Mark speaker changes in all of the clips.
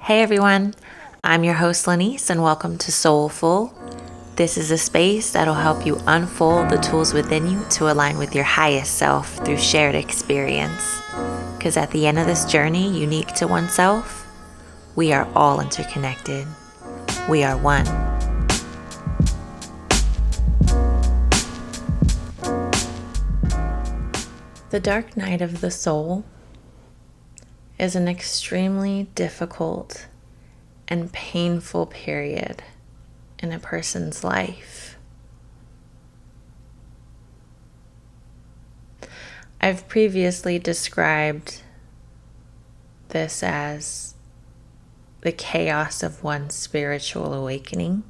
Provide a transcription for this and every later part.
Speaker 1: Hey everyone, I'm your host Lanice and welcome to Soulfull. This is a space that'll help you unfold the tools within you to align with your highest self through shared experience. Because at the end of this journey, unique to oneself, we are all interconnected. We are one. The dark night of the soul is an extremely difficult and painful period in a person's life. I've previously described this as the chaos of one's spiritual awakening.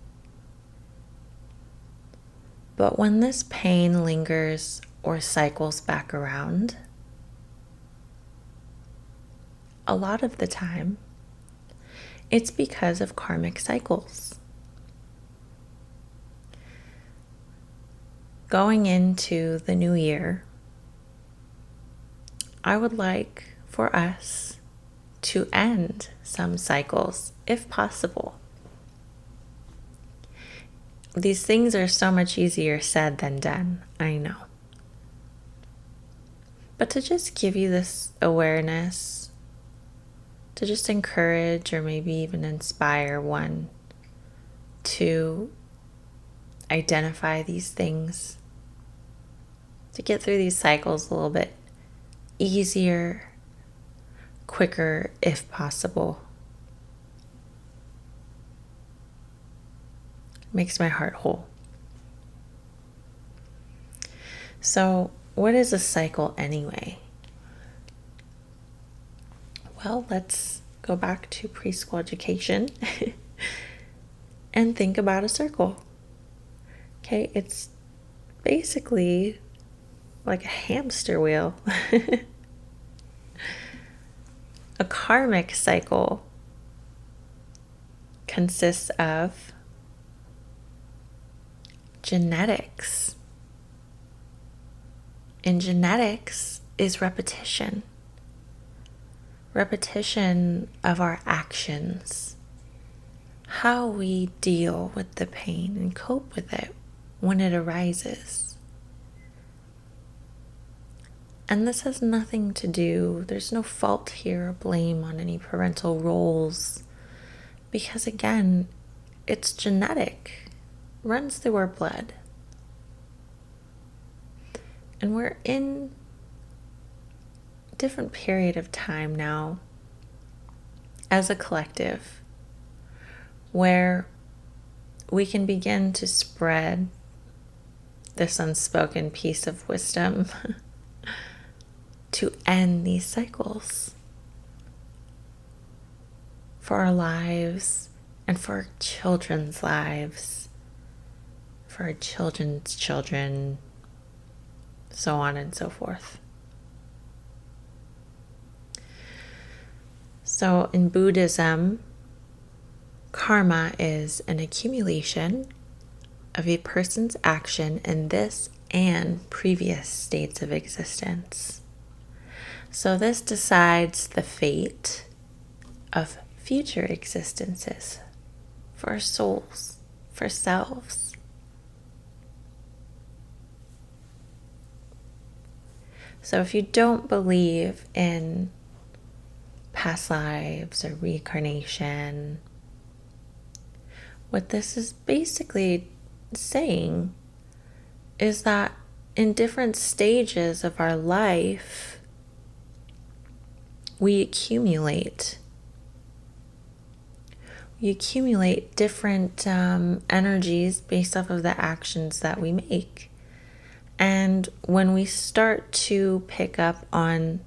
Speaker 1: But when this pain lingers or cycles back around, a lot of the time, it's because of karmic cycles. Going into the new year, I would like for us to end some cycles, if possible. These things are so much easier said than done, I know. But to just give you this awareness, to just encourage or maybe even inspire one to identify these things, to get through these cycles a little bit easier, quicker if possible. Makes my heart whole. So, what is a cycle anyway? Well, let's go back to preschool education and think about a circle. Okay, it's basically like a hamster wheel. A karmic cycle consists of genetics. And genetics is repetition. Repetition of our actions, how we deal with the pain and cope with it when it arises. And this has nothing to do, there's no fault here or blame on any parental roles, because again, it's genetic, runs through our blood. And we're in different period of time now as a collective where we can begin to spread this unspoken piece of wisdom to end these cycles for our lives and for our children's lives, for our children's children, so on and so forth. So in Buddhism, karma is an accumulation of a person's action in this and previous states of existence. So this decides the fate of future existences for our souls, for selves. So if you don't believe in past lives or reincarnation, what this is basically saying is that in different stages of our life, we accumulate different energies based off of the actions that we make. And when we start to pick up on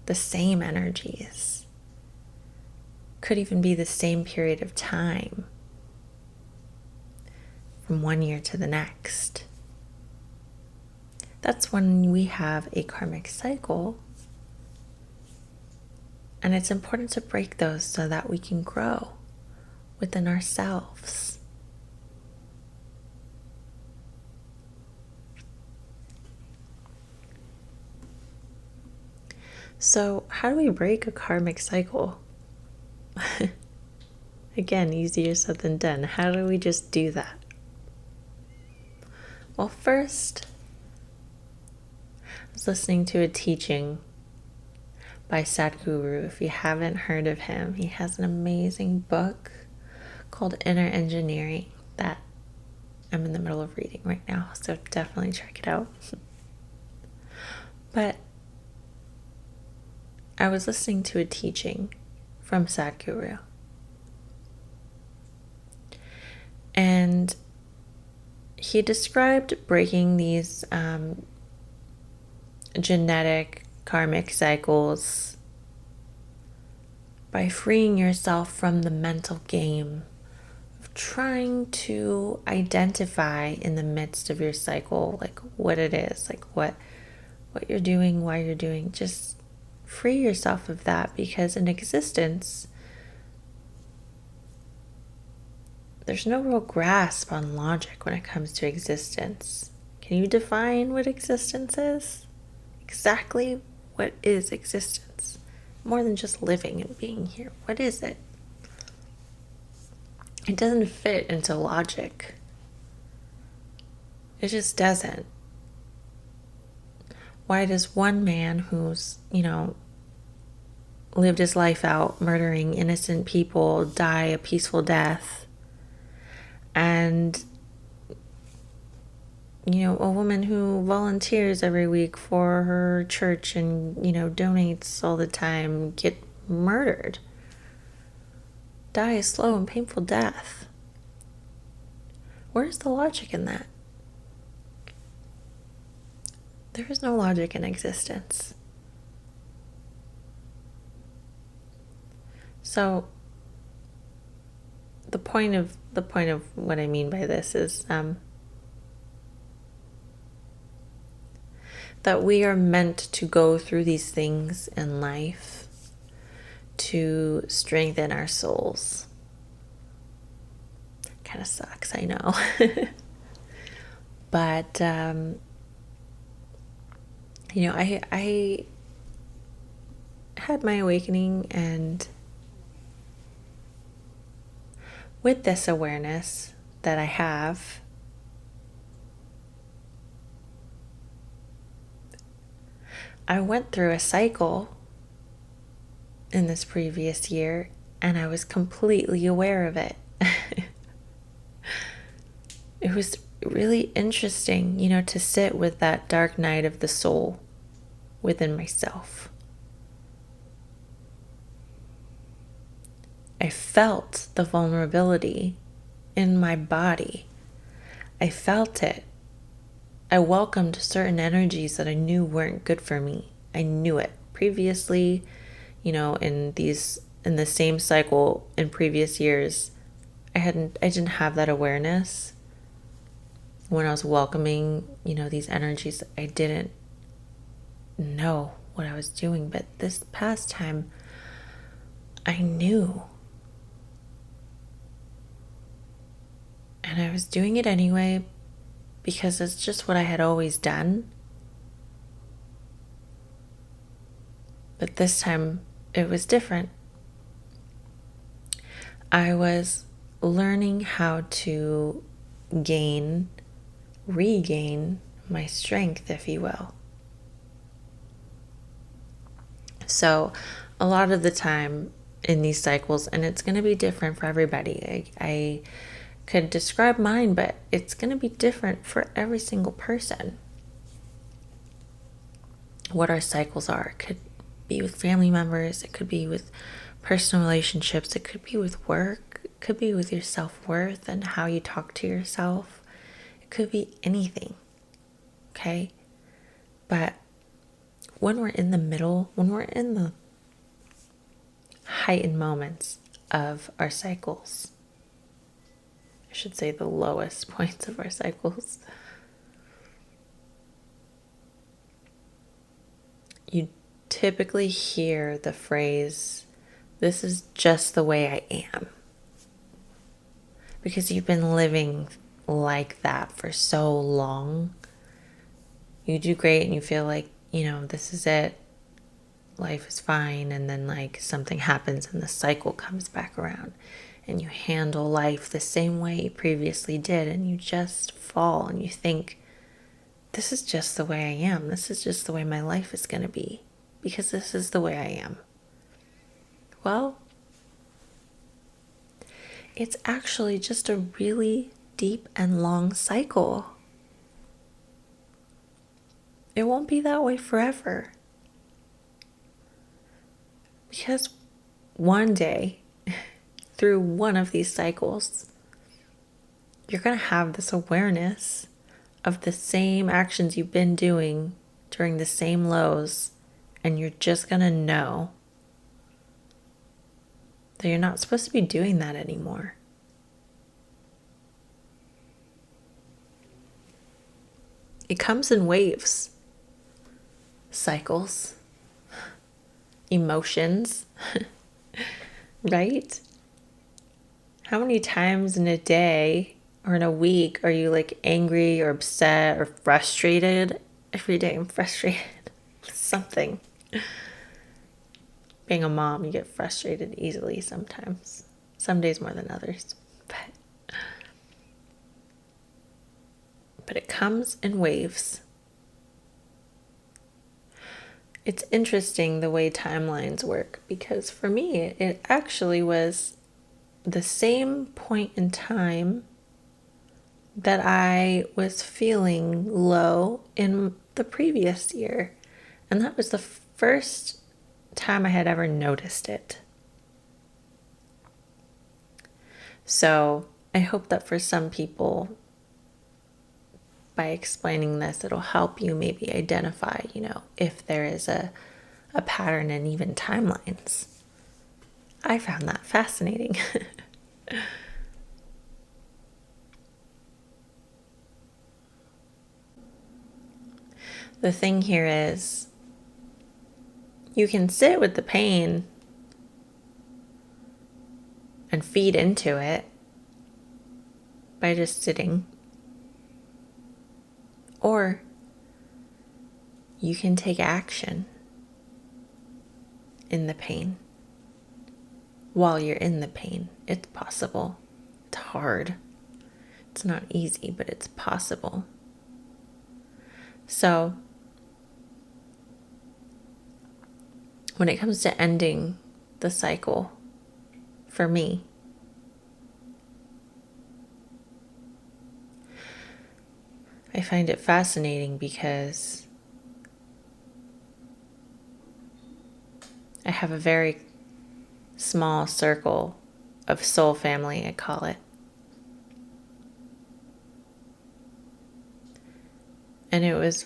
Speaker 1: the same energies, could even be the same period of time from one year to the next, that's when we have a karmic cycle. And it's important to break those so that we can grow within ourselves. So, how do we break a karmic cycle? Again, easier said than done. How do we just do that? Well, first, I was listening to a teaching by Sadhguru. If you haven't heard of him, he has an amazing book called Inner Engineering that I'm in the middle of reading right now, so definitely check it out. But I was listening to a teaching from Sadhguru, and he described breaking these genetic karmic cycles by freeing yourself from the mental game of trying to identify in the midst of your cycle, like what it is, like what you're doing, why you're doing. Just free yourself of that, because in existence, there's no real grasp on logic when it comes to existence. Can you define what existence is? Exactly what is existence? More than just living and being here. What is it? It doesn't fit into logic. It just doesn't. Why does one man who's, lived his life out murdering innocent people die a peaceful death? And a woman who volunteers every week for her church and, donates all the time, get murdered, die a slow and painful death. Where's the logic in that? There is no logic in existence. So the point of what I mean by this is that we are meant to go through these things in life to strengthen our souls. Kind of sucks, I know. But I had my awakening, and with this awareness that I have, I went through a cycle in this previous year, and I was completely aware of it. It was really interesting, to sit with that dark night of the soul within myself. I felt the vulnerability in my body. I felt it. I welcomed certain energies that I knew weren't good for me. I knew it. Previously, in the same cycle in previous years, I didn't have that awareness. When I was welcoming, these energies, I didn't know what I was doing. But this past time, I knew. And I was doing it anyway, because it's just what I had always done. But this time, it was different. I was learning how to regain my strength, if you will. So a lot of the time in these cycles, and it's going to be different for everybody. I could describe mine, but it's going to be different for every single person. What our cycles are. It could be with family members. It could be with personal relationships. It could be with work. It could be with your self-worth and how you talk to yourself. It could be anything. Okay? But when we're in the middle, when we're in the heightened moments of our cycles, I should say the lowest points of our cycles, you typically hear the phrase, "This is just the way I am." Because you've been living like that for so long. You do great and you feel like, this is it. life is fine, and then like something happens and the cycle comes back around and you handle life the same way you previously did, and you just fall and you think, this is just the way I am. This is just the way my life is going to be because this is the way I am. Well, it's actually just a really deep and long cycle. It won't be that way forever. Because one day, through one of these cycles, you're going to have this awareness of the same actions you've been doing during the same lows, and you're just going to know that you're not supposed to be doing that anymore. It comes in waves, cycles, emotions, right? How many times in a day or in a week are you like angry or upset or frustrated? Every day I'm frustrated with something. Being a mom, you get frustrated easily sometimes. Some days more than others. But it comes in waves. It's interesting the way timelines work, because for me, it actually was the same point in time that I was feeling low in the previous year. And that was the first time I had ever noticed it. So I hope that for some people, by explaining this, it'll help you maybe identify, if there is a pattern in even timelines. I found that fascinating. The thing here is, you can sit with the pain and feed into it by just sitting. Or you can take action in the pain while you're in the pain. It's possible. It's hard. It's not easy, but it's possible. So, when it comes to ending the cycle, for me, I find it fascinating because I have a very small circle of soul family, I call it. And it was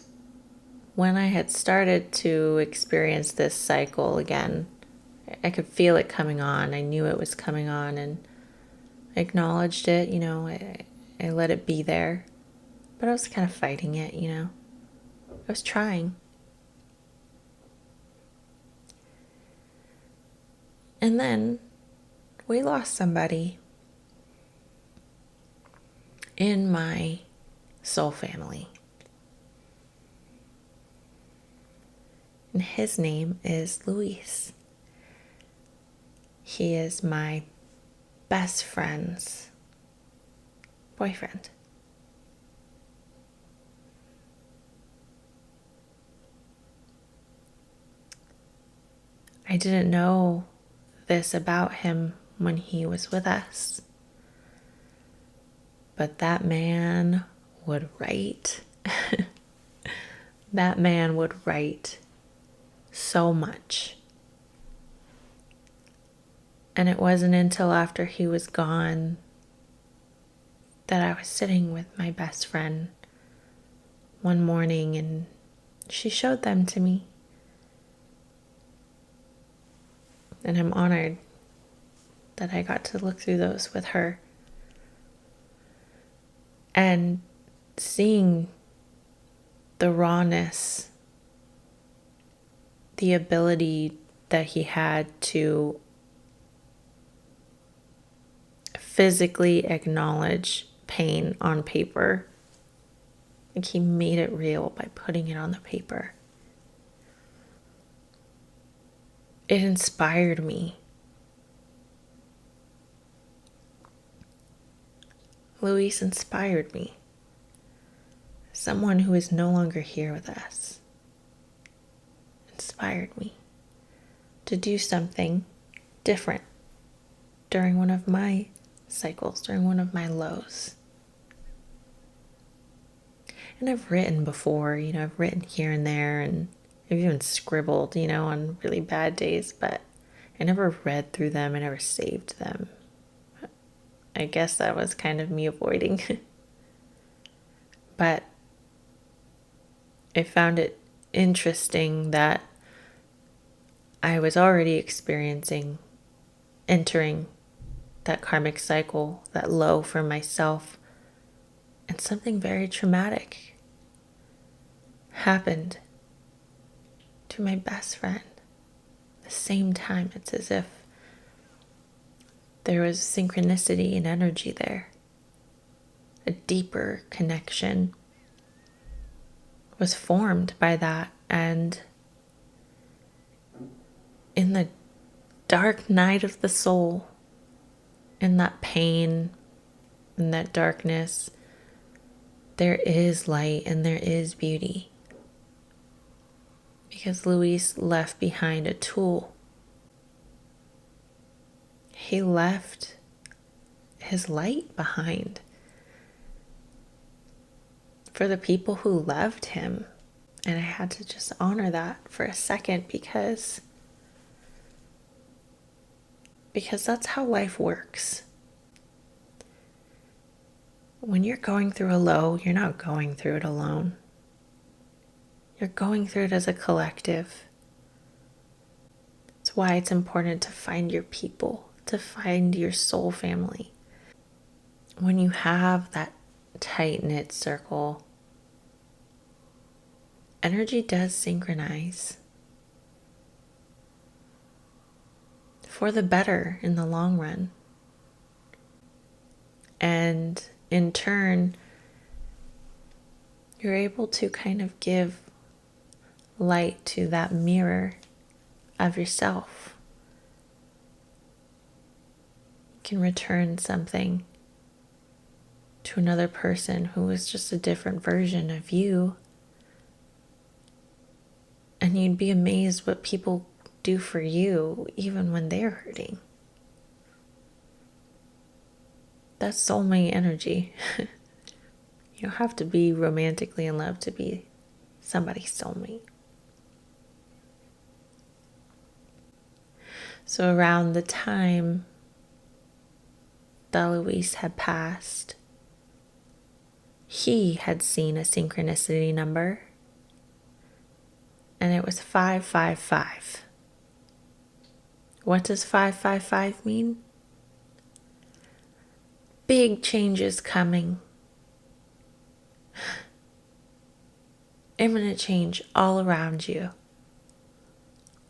Speaker 1: when I had started to experience this cycle again, I could feel it coming on. I knew it was coming on, and I acknowledged it, I let it be there. But I was kind of fighting it, I was trying. And then we lost somebody in my soul family. And his name is Luis. He is my best friend's boyfriend. I didn't know this about him when he was with us. But that man would write. That man would write so much. And it wasn't until after he was gone that I was sitting with my best friend one morning, and she showed them to me. And I'm honored that I got to look through those with her. And seeing the rawness, the ability that he had to physically acknowledge pain on paper. Like, he made it real by putting it on the paper. it inspired me. Luis inspired me. Someone who is no longer here with us inspired me to do something different during one of my cycles, during one of my lows. And I've written before, I've written here and there, and I've even scribbled, on really bad days, but I never read through them. I never saved them. I guess that was kind of me avoiding. But I found it interesting that I was already entering that karmic cycle, that low for myself, and something very traumatic happened to my best friend. At the same time, it's as if there was synchronicity and energy there. A deeper connection was formed by that, and in the dark night of the soul, in that pain, in that darkness, there is light and there is beauty. Because Luis left behind a tool. He left his light behind for the people who loved him. And I had to just honor that for a second because that's how life works. When you're going through a low, you're not going through it alone. You're going through it as a collective. That's why it's important to find your people, to find your soul family. When you have that tight-knit circle, energy does synchronize for the better in the long run. And in turn, you're able to kind of give light to that mirror of yourself. You can return something to another person who is just a different version of you. And you'd be amazed what people do for you even when they're hurting. That's soulmate energy. You don't have to be romantically in love to be somebody's soulmate. So around the time that Luis had passed, he had seen a synchronicity number, and it was 555. What does 555 mean? Big changes coming. Imminent change all around you.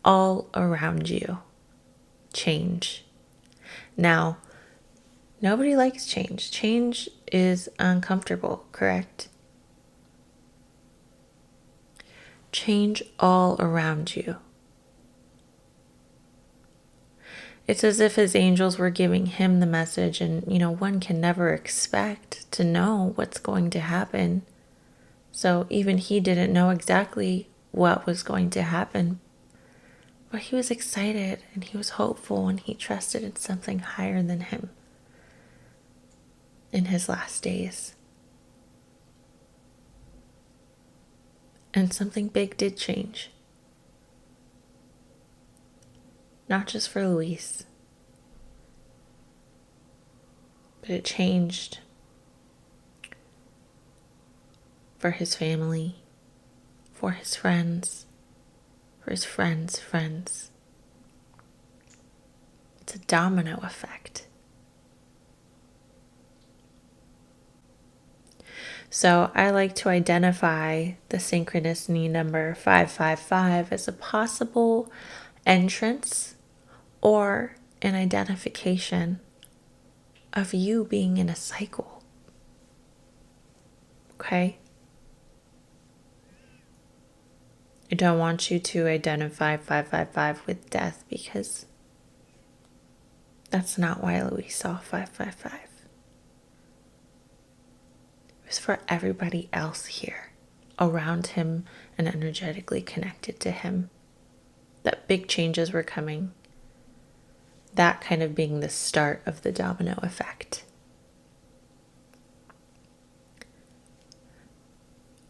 Speaker 1: All around you. Change. Now, nobody likes change. Change is uncomfortable, correct? Change all around you. It's as if his angels were giving him the message, and one can never expect to know what's going to happen. So even he didn't know exactly what was going to happen, but he was excited and he was hopeful and he trusted in something higher than him in his last days. And something big did change. Not just for Luis, but it changed for his family, for his friends, for his friends' friends. It's a domino effect. So I like to identify the synchronicity number 555 as a possible entrance or an identification of you being in a cycle. Okay? I don't want you to identify 555 with death, because that's not why Louis saw 555. It was for everybody else here around him and energetically connected to him, that big changes were coming. That kind of being the start of the domino effect.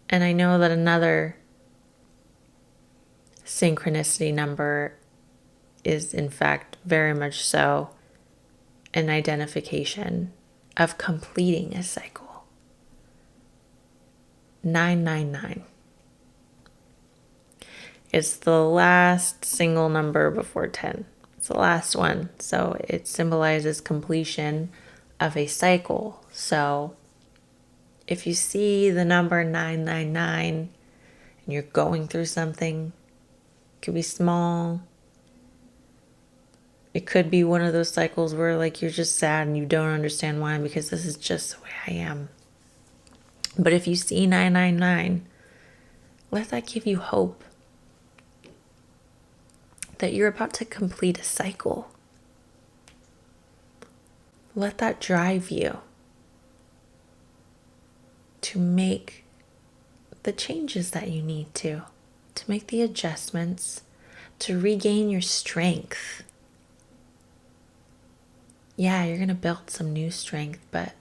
Speaker 1: And I know that another synchronicity number is, in fact, very much so an identification of completing a cycle. 999 is the last single number before 10. It's the last one. So it symbolizes completion of a cycle. So if you see the number 999 and you're going through something, it could be small. It could be one of those cycles where like you're just sad and you don't understand why, because this is just the way I am. But if you see 999, let that give you hope that you're about to complete a cycle. Let that drive you to make the changes that you need to make the adjustments, to regain your strength. Yeah, you're going to build some new strength, but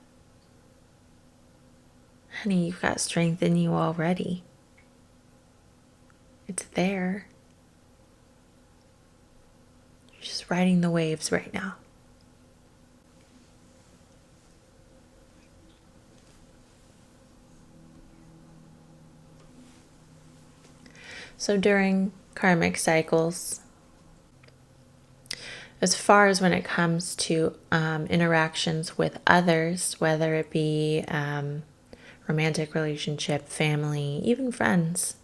Speaker 1: honey, you've got strength in you already. It's there. You're just riding the waves right now. So during karmic cycles, as far as when it comes to interactions with others, whether it be romantic relationship, family, even friends,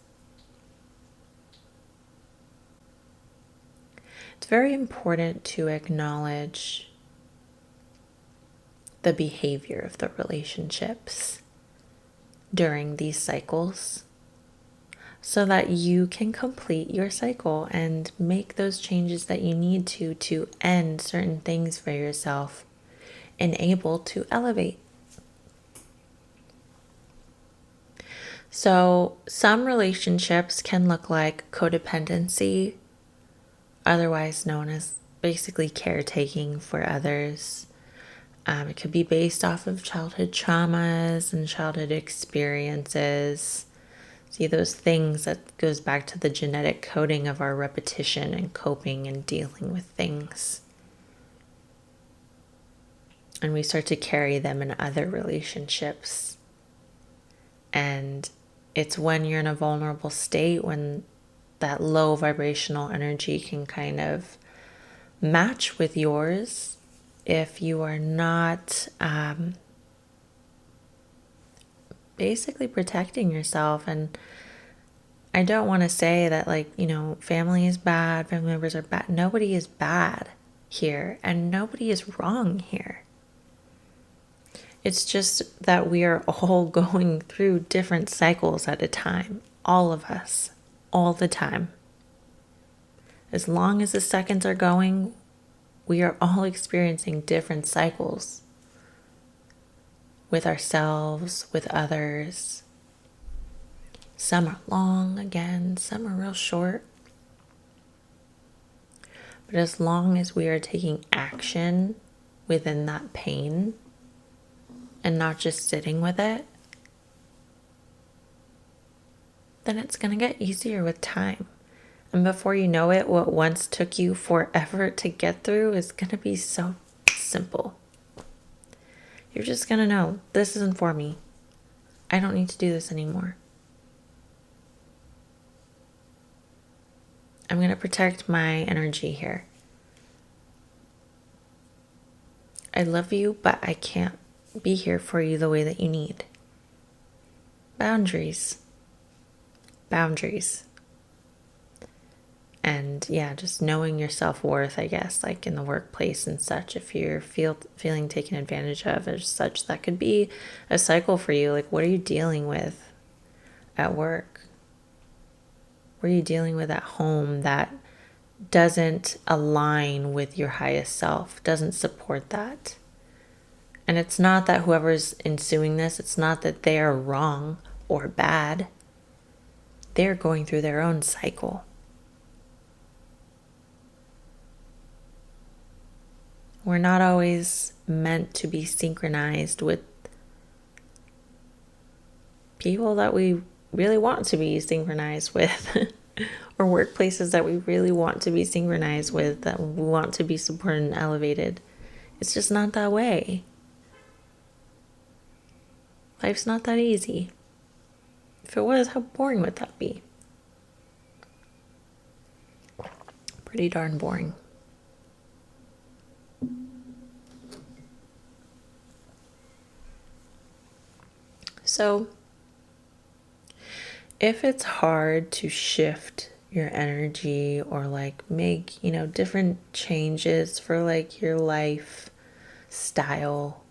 Speaker 1: it's very important to acknowledge the behavior of the relationships during these cycles, so that you can complete your cycle and make those changes that you need to end certain things for yourself and able to elevate. So some relationships can look like codependency, otherwise known as basically caretaking for others. It could be based off of childhood traumas and childhood experiences. See, those things that goes back to the genetic coding of our repetition and coping and dealing with things. And we start to carry them in other relationships. And it's when you're in a vulnerable state, when that low vibrational energy can kind of match with yours, if you are not basically protecting yourself. And I don't want to say that, like, family is bad, family members are bad. Nobody is bad here, and nobody is wrong here. It's just that we are all going through different cycles at a time. All of us, all the time. As long as the seconds are going, we are all experiencing different cycles. With ourselves, with others. Some are long again, some are real short. But as long as we are taking action within that pain and not just sitting with it, then it's going to get easier with time. And before you know it, what once took you forever to get through is going to be so simple. You're just going to know, this isn't for me. I don't need to do this anymore. I'm going to protect my energy here. I love you, but I can't be here for you the way that you need. Boundaries. Boundaries. And yeah, just knowing your self-worth, I guess, like in the workplace and such. If you're feeling taken advantage of as such, that could be a cycle for you. Like, what are you dealing with at work? are you dealing with at home that doesn't align with your highest self, doesn't support that? And it's not that whoever's ensuing this, it's not that they're wrong or bad. They're going through their own cycle. We're not always meant to be synchronized with people that we really want to be synchronized with, or workplaces that we really want to be synchronized with, that we want to be supported and elevated. It's just not that way. Life's not that easy. If it was, how boring would that be? Pretty darn boring. So, if it's hard to shift your energy or like make, different changes for like your life style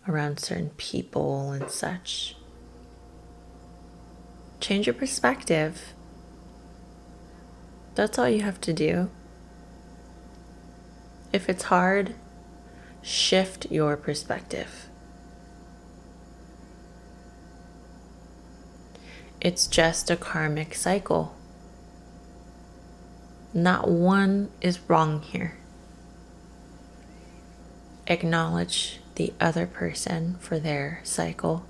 Speaker 1: around certain people and such, change your perspective. That's all you have to do. If it's hard, shift your perspective. It's just a karmic cycle. Not one is wrong here. Acknowledge the other person for their cycle.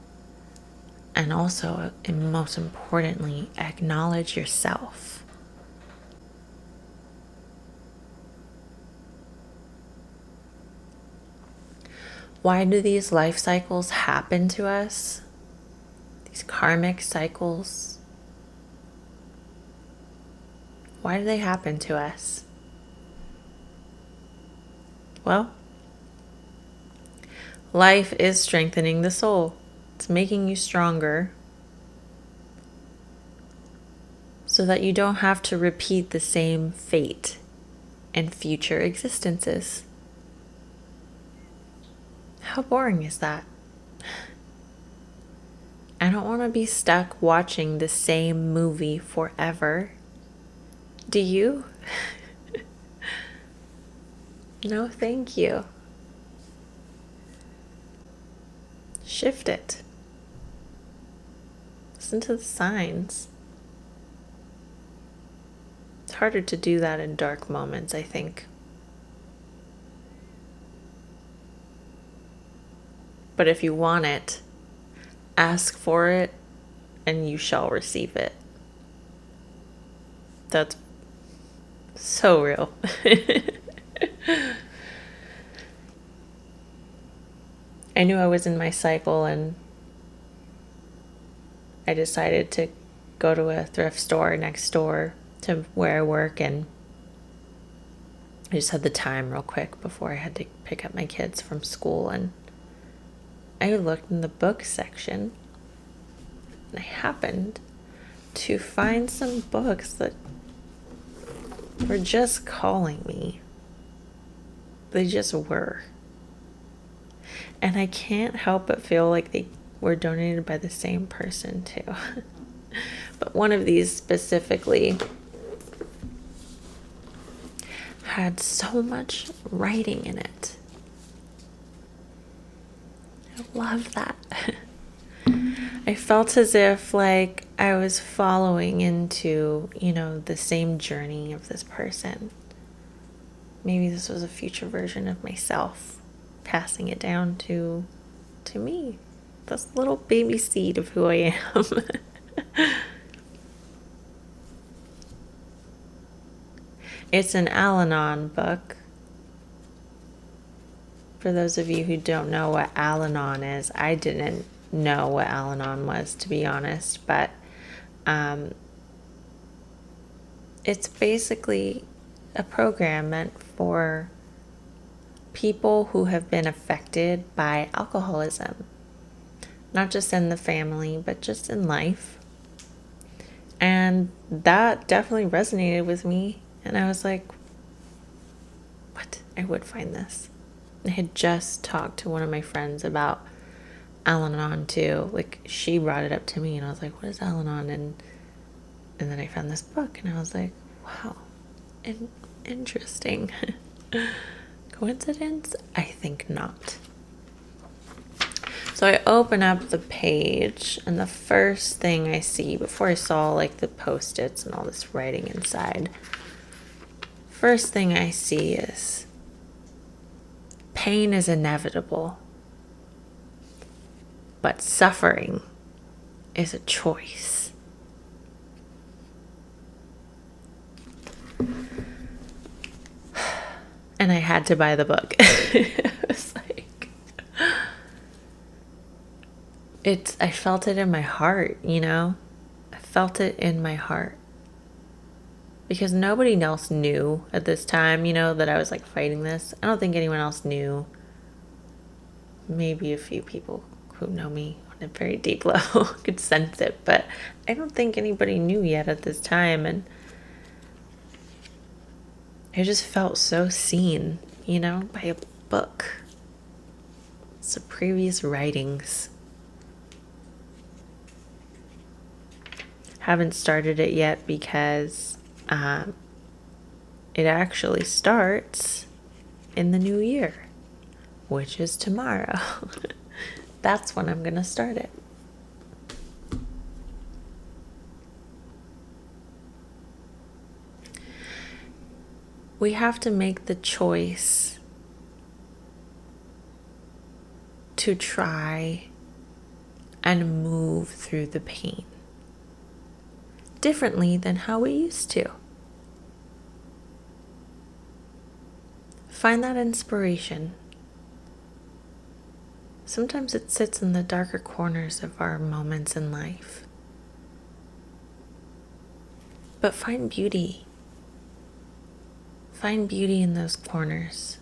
Speaker 1: And also, and most importantly, acknowledge yourself. Why do these life cycles happen to us? These karmic cycles. Why do they happen to us? Well, life is strengthening the soul. It's making you stronger so that you don't have to repeat the same fate in future existences. How boring is that? I don't want to be stuck watching the same movie forever. Do you? No, thank you. Shift it. Listen to the signs. It's harder to do that in dark moments, I think. But if you want it, ask for it, and you shall receive it. That's so real. I knew I was in my cycle, and I decided to go to a thrift store next door to where I work, and I just had the time real quick before I had to pick up my kids from school, and I looked in the book section, and I happened to find some books that were just calling me. They just were. And I can't help but feel like they were donated by the same person too. But one of these specifically had so much writing in it. I love that. I felt as if like I was following into, the same journey of this person. Maybe this was a future version of myself, passing it down to me. This little baby seed of who I am. It's an Alanon book. For those of you who don't know what Alanon is, I didn't know what Alanon was, to be honest, but it's basically a program meant for people who have been affected by alcoholism, not just in the family, but just in life. And that definitely resonated with me, and I was like, what? I would find this. I had just talked to one of my friends about Alanon too. Like, she brought it up to me, and I was like, what is Alanon? And And then I found this book and I was like, wow, interesting. Coincidence? I think not. So I open up the page, and the first thing I see, before I saw like the post-its and all this writing inside, first thing I see is pain is inevitable, but suffering is a choice. And I had to buy the book. It was like, I felt it in my heart, you know? I felt it in my heart. Because nobody else knew at this time, you know, that I was like fighting this. I don't think anyone else knew. Maybe a few people who know me on a very deep level could sense it, but I don't think anybody knew yet at this time. And I just felt so seen, you know, by a book. Some previous writings. Haven't started it yet because it actually starts in the new year, which is tomorrow. That's when I'm going to start it. We have to make the choice to try and move through the pain differently than how we used to. Find that inspiration. Sometimes it sits in the darker corners of our moments in life. But find beauty. Find beauty in those corners.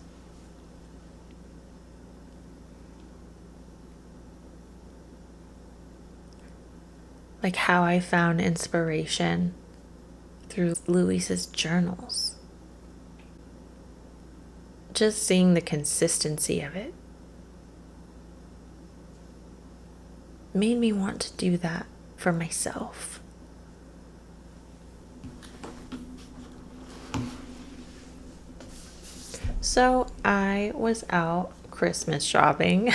Speaker 1: Like how I found inspiration through Louise's journals. Just seeing the consistency of it made me want to do that for myself. So I was out Christmas shopping.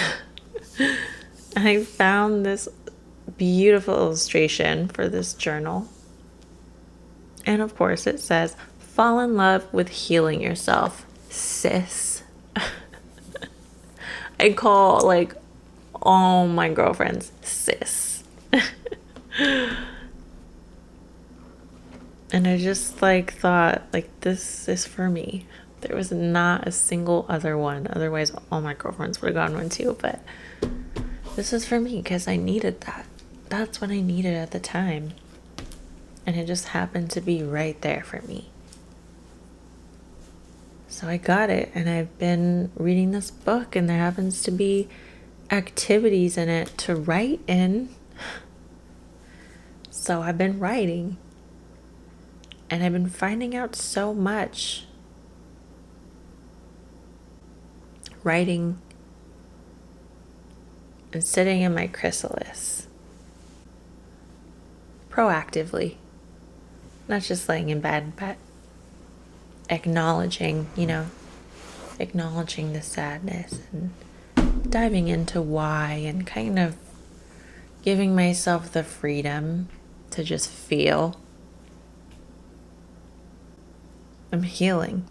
Speaker 1: I found this beautiful illustration for this journal. And of course it says, fall in love with healing yourself, sis. I call like all my girlfriends sis. And I just like thought like this is for me. There was not a single other one. Otherwise all my girlfriends would have gone one too, but this is for me because I needed that. That's what I needed at the time. And it just happened to be right there for me. So I got it, and I've been reading this book, and there happens to be activities in it to write in. So I've been writing, and I've been finding out so much. Writing and sitting in my chrysalis. Proactively. Not just laying in bed, but acknowledging, acknowledging the sadness and diving into why and kind of giving myself the freedom to just feel. I'm healing.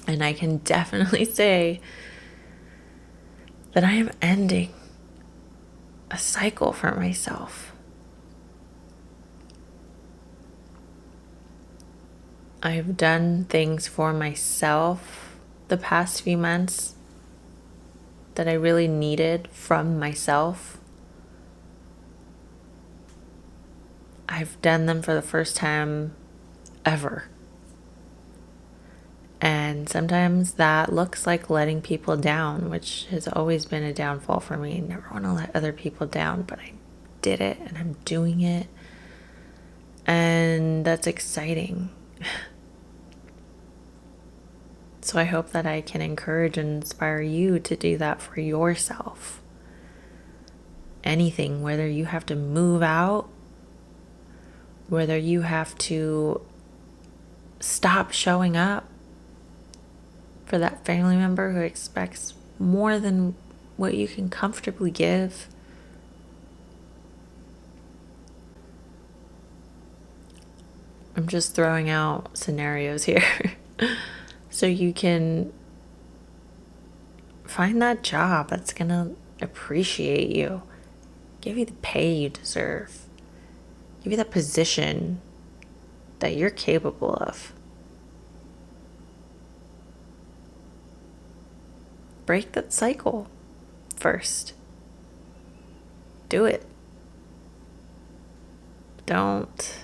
Speaker 1: And I can definitely say that I am ending a cycle for myself. I've done things for myself the past few months that I really needed from myself. I've done them for the first time ever. And sometimes that looks like letting people down, which has always been a downfall for me. I never want to let other people down, but I did it and I'm doing it. And that's exciting. So I hope that I can encourage and inspire you to do that for yourself. Anything, whether you have to move out whether you have to stop showing up for that family member who expects more than what you can comfortably give. I'm just throwing out scenarios here so you can find that job that's going to appreciate you, give you the pay you deserve, give you that position that you're capable of. Break that cycle first. Do it. Don't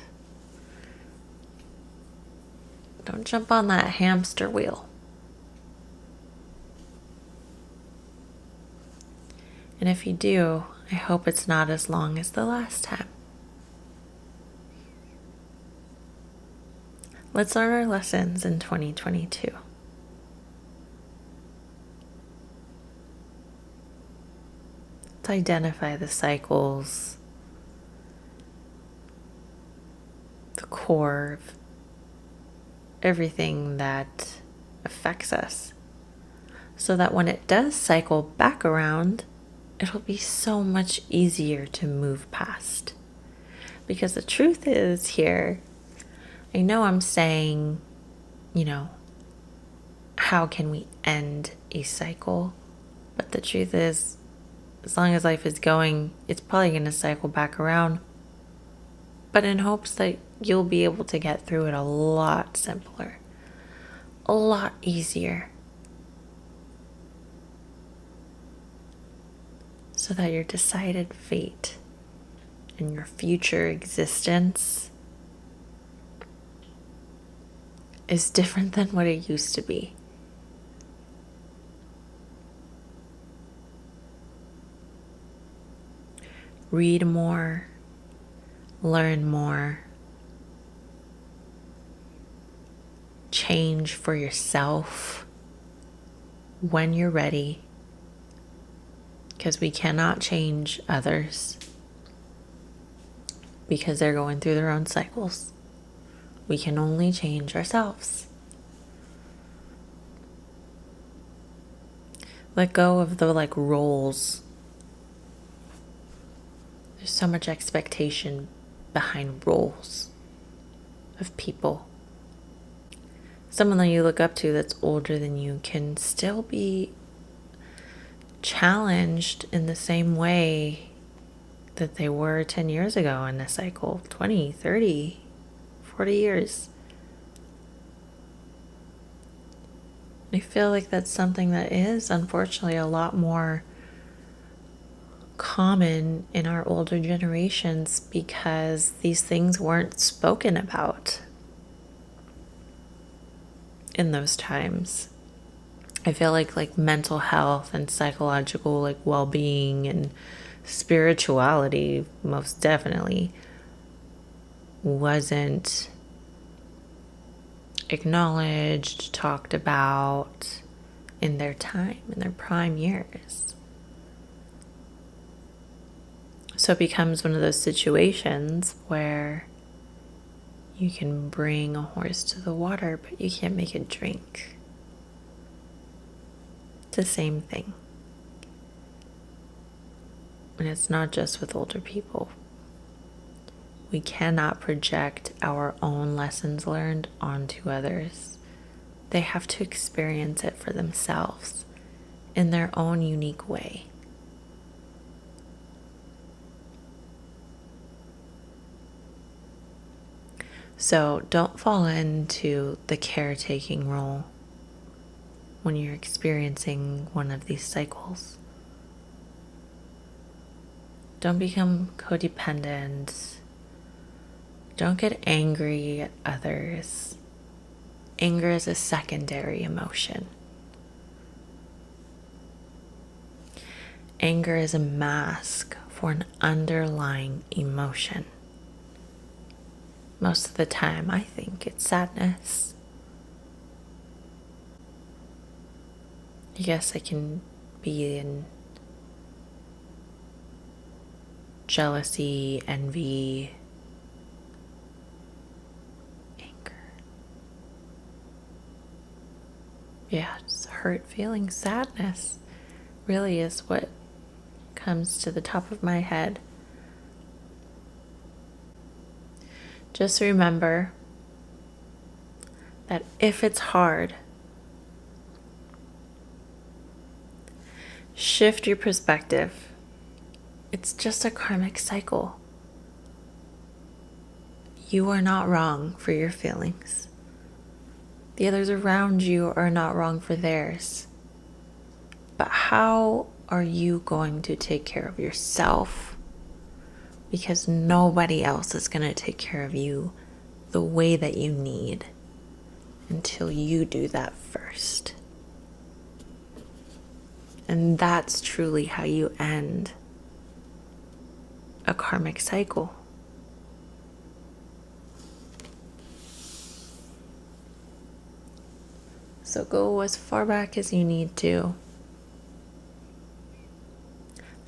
Speaker 1: jump on that hamster wheel. And if you do, I hope it's not as long as the last time. Let's learn our lessons in 2022. Let's identify the cycles, the core of everything that affects us, so that when it does cycle back around, it'll be so much easier to move past. Because the truth is here, I know I'm saying, how can we end a cycle? But the truth is, as long as life is going, it's probably going to cycle back around. But in hopes that you'll be able to get through it a lot simpler, a lot easier. So that your decided fate and your future existence is different than what it used to be. Read more, learn more, change for yourself when you're ready, because we cannot change others because they're going through their own cycles. We can only change ourselves. Let go of the roles. There's so much expectation behind roles of people. Someone that you look up to that's older than you can still be challenged in the same way that they were 10 years ago in a cycle, 20, 30, 40 years. I feel like that's something that is unfortunately a lot more common in our older generations because these things weren't spoken about in those times. I feel like mental health and psychological well-being and spirituality most definitely wasn't acknowledged, talked about in their time, in their prime years. So it becomes one of those situations where you can bring a horse to the water, but you can't make it drink. It's the same thing. And it's not just with older people. We cannot project our own lessons learned onto others. They have to experience it for themselves in their own unique way. So don't fall into the caretaking role when you're experiencing one of these cycles. Don't become codependent. Don't get angry at others. Anger is a secondary emotion. Anger is a mask for an underlying emotion. Most of the time, I think it's sadness. I guess it can be in jealousy, envy, Yeah, just hurt feelings, sadness really is what comes to the top of my head. Just remember that if it's hard, shift your perspective. It's just a karmic cycle. You are not wrong for your feelings. The others around you are not wrong for theirs. But how are you going to take care of yourself? Because nobody else is going to take care of you the way that you need until you do that first. And that's truly how you end a karmic cycle. So go as far back as you need to.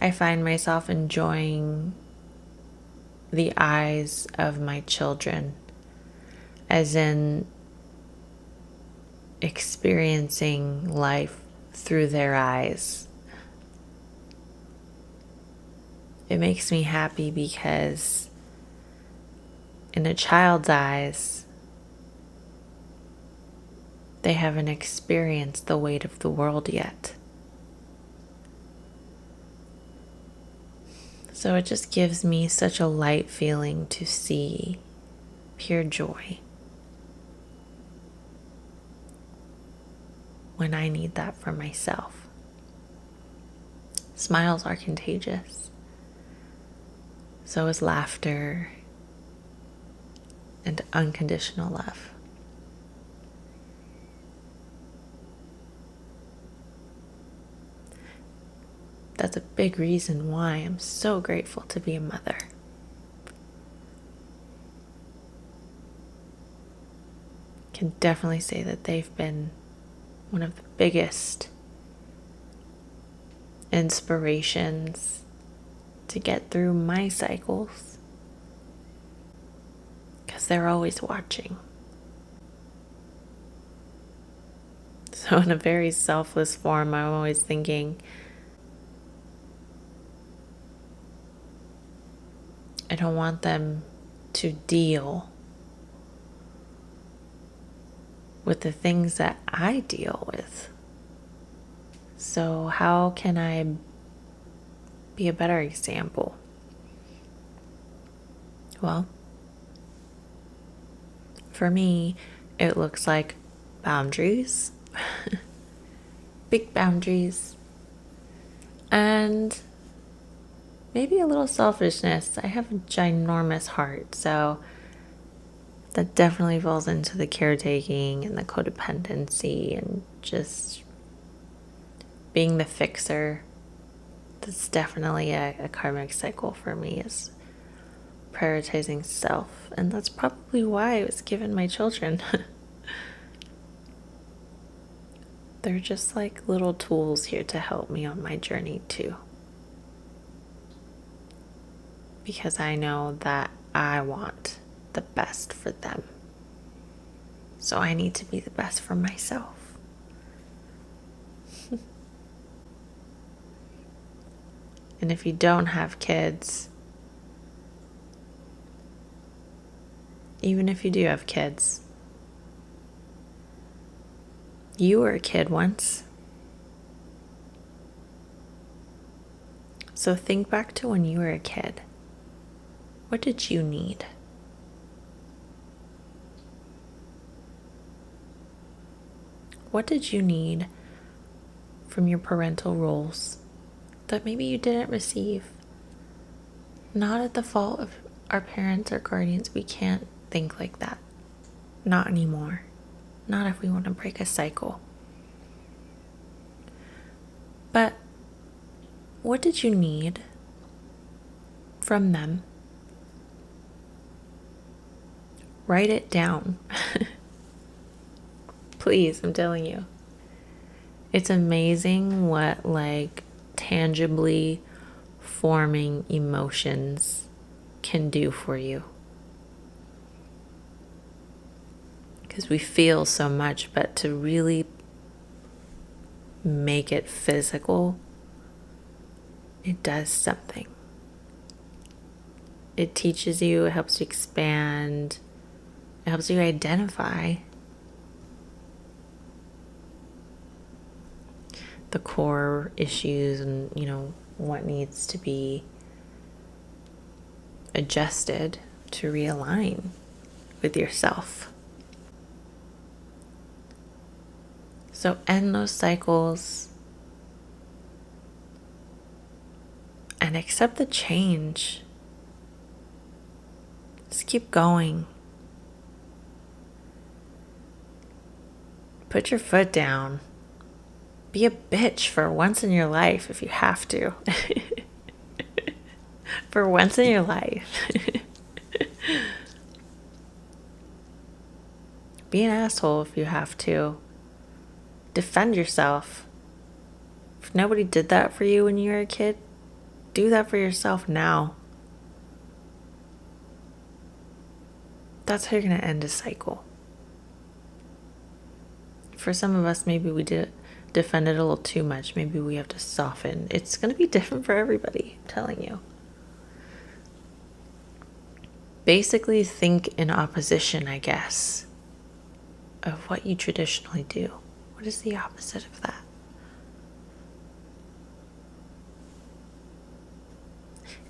Speaker 1: I find myself enjoying the eyes of my children, as in experiencing life through their eyes. It makes me happy because in a child's eyes, they haven't experienced the weight of the world yet. So it just gives me such a light feeling to see pure joy when I need that for myself. Smiles are contagious. So is laughter and unconditional love. That's a big reason why I'm so grateful to be a mother. Can definitely say that they've been one of the biggest inspirations to get through my cycles, because they're always watching. So in a very selfless form, I'm always thinking, I don't want them to deal with the things that I deal with. So how can I be a better example? Well, for me, it looks like boundaries, big boundaries, and maybe a little selfishness. I have a ginormous heart, so that definitely falls into the caretaking and the codependency and just being the fixer. That's definitely a karmic cycle for me, is prioritizing self. And that's probably why I was given my children. They're just like little tools here to help me on my journey too. Because I know that I want the best for them. So I need to be the best for myself. And if you don't have kids, even if you do have kids, you were a kid once. So think back to when you were a kid. What did you need? What did you need from your parental roles that maybe you didn't receive? Not at the fault of our parents or guardians. We can't think like that. Not anymore. Not if we want to break a cycle. But what did you need from them? Write it down. Please, I'm telling you. It's amazing what tangibly forming emotions can do for you. Because we feel so much, but to really make it physical, it does something. It teaches you, it helps you expand, it helps you identify the core issues and, what needs to be adjusted to realign with yourself. So end those cycles and accept the change. Just keep going. Put your foot down. Be a bitch for once in your life if you have to. For once in your life. Be an asshole if you have to. Defend yourself. If nobody did that for you when you were a kid, do that for yourself now. That's how you're going to end a cycle. For some of us, maybe we defend it a little too much. Maybe we have to soften. It's going to be different for everybody, I'm telling you. Basically, think in opposition, I guess, of what you traditionally do. What is the opposite of that?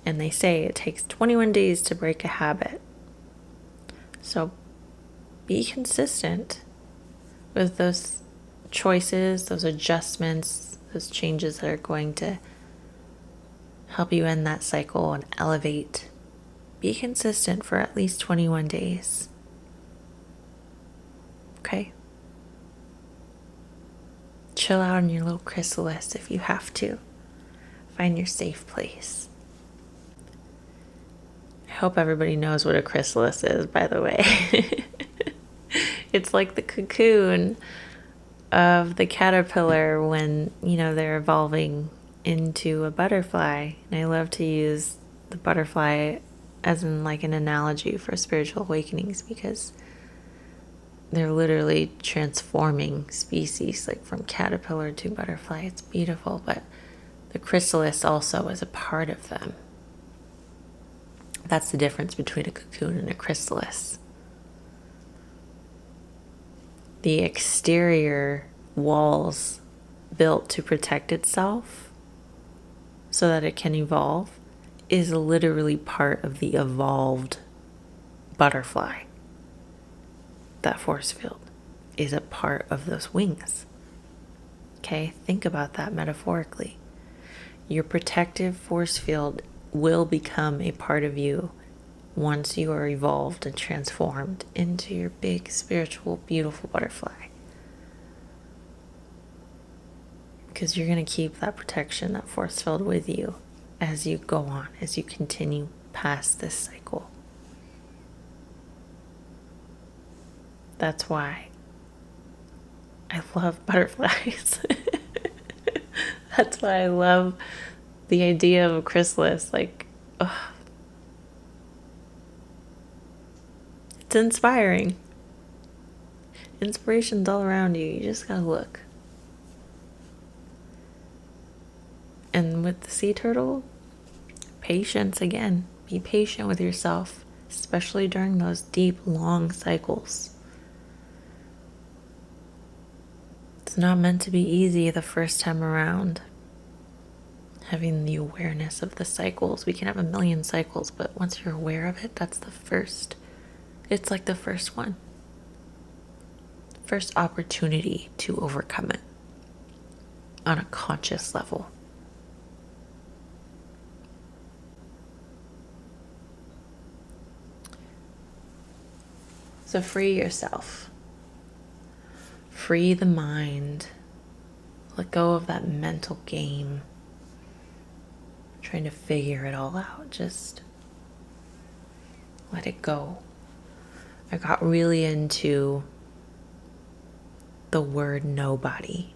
Speaker 1: And they say it takes 21 days to break a habit. So be consistent with those choices, those adjustments, those changes that are going to help you end that cycle and elevate. Be consistent for at least 21 days. Okay? Chill out in your little chrysalis if you have to. Find your safe place. I hope everybody knows what a chrysalis is, by the way. It's like the cocoon of the caterpillar when, they're evolving into a butterfly. And I love to use the butterfly as in like an analogy for spiritual awakenings, because they're literally transforming species, like from caterpillar to butterfly. It's beautiful, but the chrysalis also is a part of them. That's the difference between a cocoon and a chrysalis. The exterior walls built to protect itself so that it can evolve is literally part of the evolved butterfly. That force field is a part of those wings. Okay, think about that metaphorically. Your protective force field will become a part of you once you are evolved and transformed into your big, spiritual, beautiful butterfly. Because you're going to keep that protection, that force field with you as you go on, as you continue past this cycle. That's why I love butterflies. That's why I love the idea of a chrysalis. It's inspiring. Inspiration's all around you. You just gotta look. And with the sea turtle, patience again. Be patient with yourself, especially during those deep, long cycles. It's not meant to be easy the first time around. Having the awareness of the cycles. We can have a million cycles, but once you're aware of it, that's the first. It's like the first one. First opportunity to overcome it on a conscious level. So free yourself. Free the mind. Let go of that mental game. Trying to figure it all out. Just let it go. I got really into the word nobody.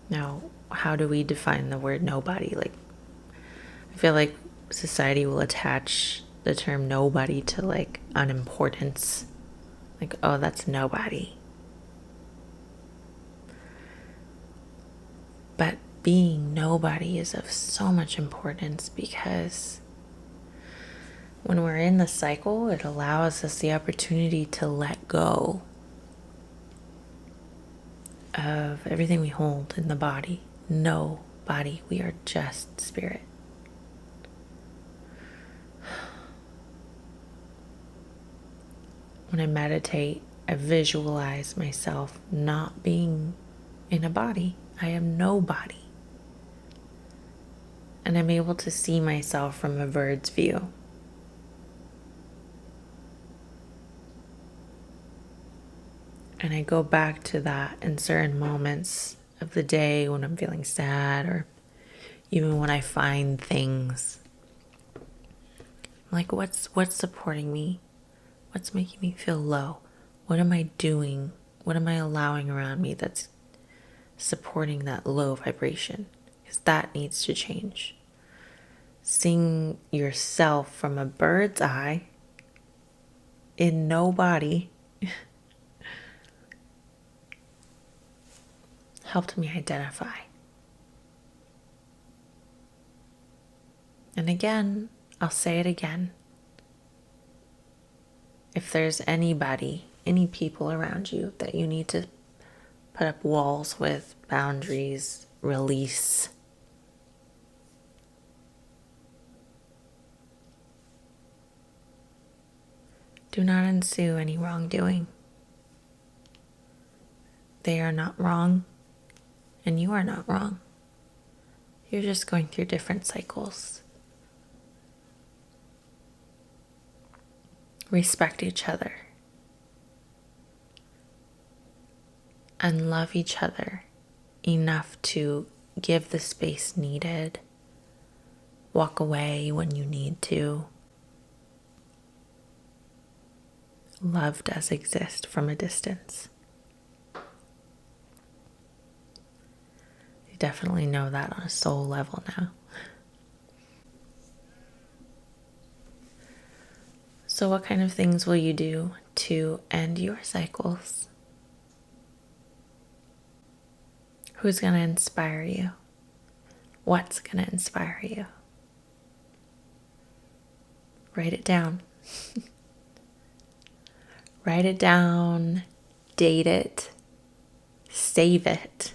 Speaker 1: Now, how do we define the word nobody? I feel like society will attach the term nobody to unimportance. Oh, that's nobody. being nobody is of so much importance, because when we're in the cycle, it allows us the opportunity to let go of everything we hold in the body. No body, we are just spirit. When I meditate, I visualize myself not being in a body. I am no body. And I'm able to see myself from a bird's view. And I go back to that in certain moments of the day when I'm feeling sad, or even when I find things. Like, what's supporting me? What's making me feel low? What am I doing? What am I allowing around me that's supporting that low vibration? Because that needs to change. Seeing yourself from a bird's eye in no body helped me identify. And again, I'll say it again. If there's anybody, any people around you that you need to put up walls with, boundaries, release, do not ensue any wrongdoing. They are not wrong, and you are not wrong. You're just going through different cycles. Respect each other. And love each other enough to give the space needed. Walk away when you need to. Love does exist from a distance. You definitely know that on a soul level now. So what kind of things will you do to end your cycles? Who's going to inspire you? What's going to inspire you? Write it down. Write it down, date it, save it,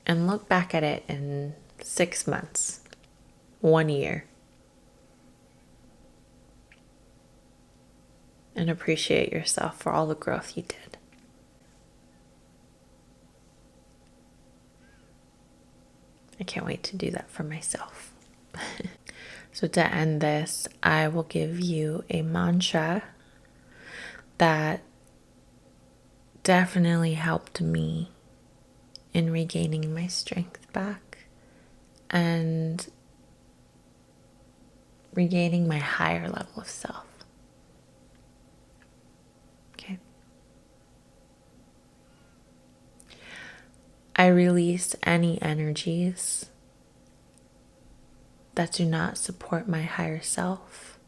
Speaker 1: and look back at it in 6 months, 1 year, and appreciate yourself for all the growth you did. I can't wait to do that for myself. So to end this, I will give you a mantra that definitely helped me in regaining my strength back and regaining my higher level of self. Okay. I release any energies that do not support my higher self.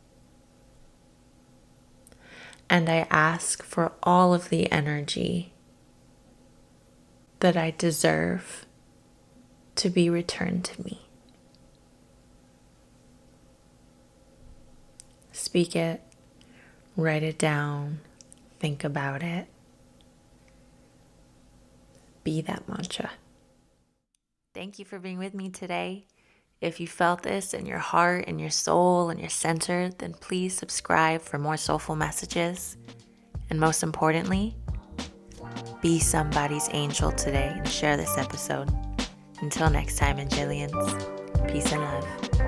Speaker 1: And I ask for all of the energy that I deserve to be returned to me. Speak it, write it down, think about it. Be that mantra. Thank you for being with me today. If you felt this in your heart, in your soul, in your center, then please subscribe for more soulful messages. And most importantly, be somebody's angel today and share this episode. Until next time, Angelians, peace and love.